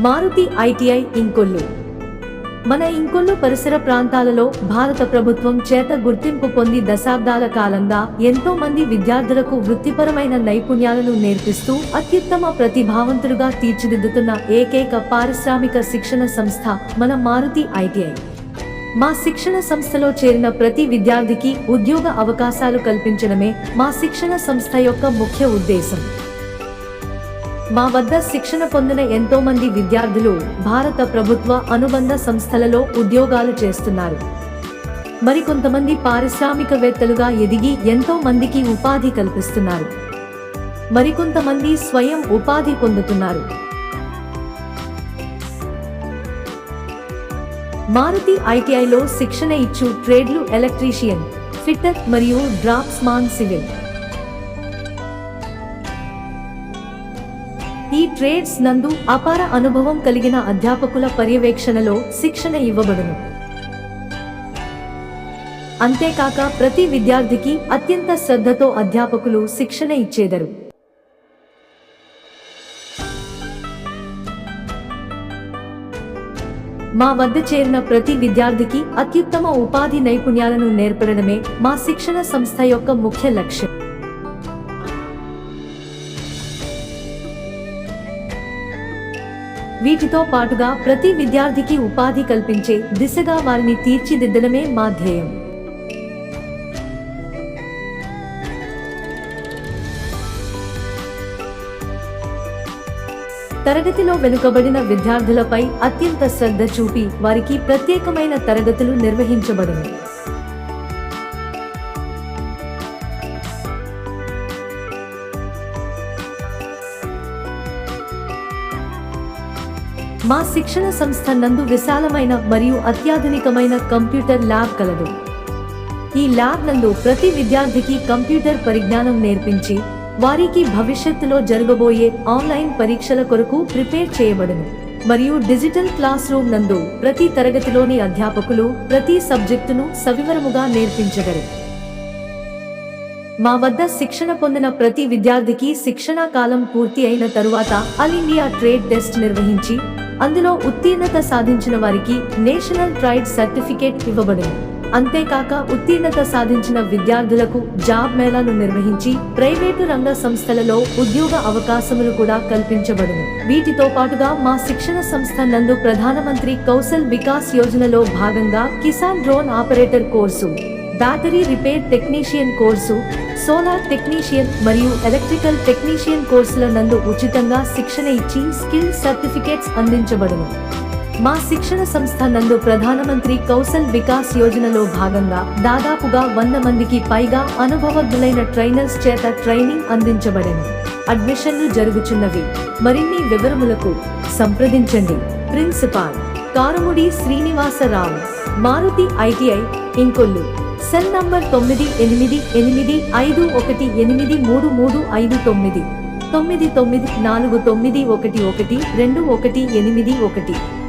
Maruti ITI Inkollu. మన ఇంకొల్లు పరిసర ప్రాంతాలలో భారత ప్రభుత్వం చేత గుర్తింపు పొంది దశాబ్దాల కాలంగా ఎంతో మంది విద్యార్థులకు వృత్తిపరమైన నైపుణ్యాలను నేర్పిస్తూ అత్యుత్తమ ప్రతిభావంతులుగా తీర్చిదిద్దుతున్న ఏకైక పారిశ్రామిక శిక్షణ సంస్థ మన మారుతి ఐటీఐ. మా శిక్షణ సంస్థలో చేరిన ప్రతి విద్యార్థికి ఉద్యోగ అవకాశాలు కల్పించడమే మా శిక్షణ సంస్థ యొక్క ముఖ్య ఉద్దేశం. మా వద్ద శిక్షణ పొందిన ఎంతో మంది విద్యార్థులు భారత ప్రభుత్వ అనుబంధ సంస్థలలో ఉద్యోగాలు చేస్తున్నారు. మరికొంతమంది పారిశ్రామికవేత్తలుగా ఎదిగి ఎంతో మందికి ఉపాధి కల్పిస్తున్నారు. మరికొంతమంది స్వయం ఉపాధి పొందుతున్నారు. మారుతి ఐటీఐలో శిక్షణ ఇచ్చు ట్రేడ్లు ఎలక్ట్రీషియన్, ఫిట్టర్ మరియు డ్రాఫ్ట్స్మాన్ సివిల్. ఈ ట్రేడ్స్ నందు అపార అనుభవం కలిగిన అధ్యాపకుల పర్యవేక్షణలో శిక్షణ ఇవ్వబడును. అంతేకాక ప్రతి విద్యార్థికి అత్యంత శ్రద్ధతో అధ్యాపకులు శిక్షణ ఇచ్చేదరు. మా వద్ద చేరిన ప్రతి విద్యార్థికి అత్యుత్తమ ఉపాధి నైపుణ్యాలను నేర్పడమే మా శిక్షణ సంస్థ యొక్క ముఖ్య లక్ష్యం. వీటితో పాటుగా ప్రతి విద్యార్థికి ఉపాధి కల్పించే దిశగా వారిని తీర్చిదిద్దడమే మా ధ్యేయం. తరగతిలో వెనుకబడిన విద్యార్థులపై అత్యంత శ్రద్ధ చూపి వారికి ప్రత్యేకమైన తరగతులు నిర్వహించబడును. మా శిక్షణ సంస్థ నందు విశాలమైన మరియు అత్యాధునికమైన కంప్యూటర్ ల్యాబ్ కలదు. ఈ ల్యాబ్ నందు ప్రతి విద్యార్థికి కంప్యూటర్ పరిజ్ఞానం నేర్పించి వారికి భవిష్యత్తులో జరగబోయే ఆన్లైన్ పరీక్షల కొరకు ప్రిపేర్ చేయబడును. మరియు డిజిటల్ క్లాస్ రూమ్ నందు ప్రతి తరగతిలోని అధ్యాపకులు ప్రతి సబ్జెక్టును సవివరముగా నేర్పించగలరు. మా వద్ద శిక్షణ పొందిన ప్రతి విద్యార్థికి శిక్షణా కాలం పూర్తి అయిన తరువాత ఆల్ ఇండియా ట్రేడ్ టెస్ట్ నిర్వహించి అందులో ఉత్తీర్ణత సాధించిన వారికి నేషనల్ ట్రైడ్ సర్టిఫికేట్ ఇవ్వబడును. అంతేకాక ఉత్తీర్ణత సాధించిన విద్యార్థులకు జాబ్ మేళాను నిర్వహించి ప్రైవేటు రంగ సంస్థలలో ఉద్యోగ అవకాశములు కూడా కల్పించబడును. వీటితో పాటుగా మా శిక్షణ సంస్థ నందు ప్రధానమంత్రి కౌశల్ వికాస్ యోజనలో భాగంగా Kisan drone operator course, battery repair technician course, solar technician మరియు ఎలక్ట్రికల్ టెక్నీషియన్ కోర్సుల నందు ఉచితంగా శిక్షణ ఇచ్చి స్కిల్ సర్టిఫికేట్స్ అందించబడును. మా శిక్షణ సంస్థ నందు ప్రధానమంత్రి కౌశల్ వికాస్ యోజనలో భాగంగా దాదాపుగా 100 మందికి పైగా అనుభవజ్ఞులైన ట్రైనర్స్ చేత ట్రైనింగ్ అందించబడెను. అడ్మిషన్లు జరుగుచున్నవి. మరిన్ని వివరములకు సంప్రదించండి. Principal Karumudi Srinivasa Rao, Maruti ITI Inkollu. Cell number 9885183359 9949112181.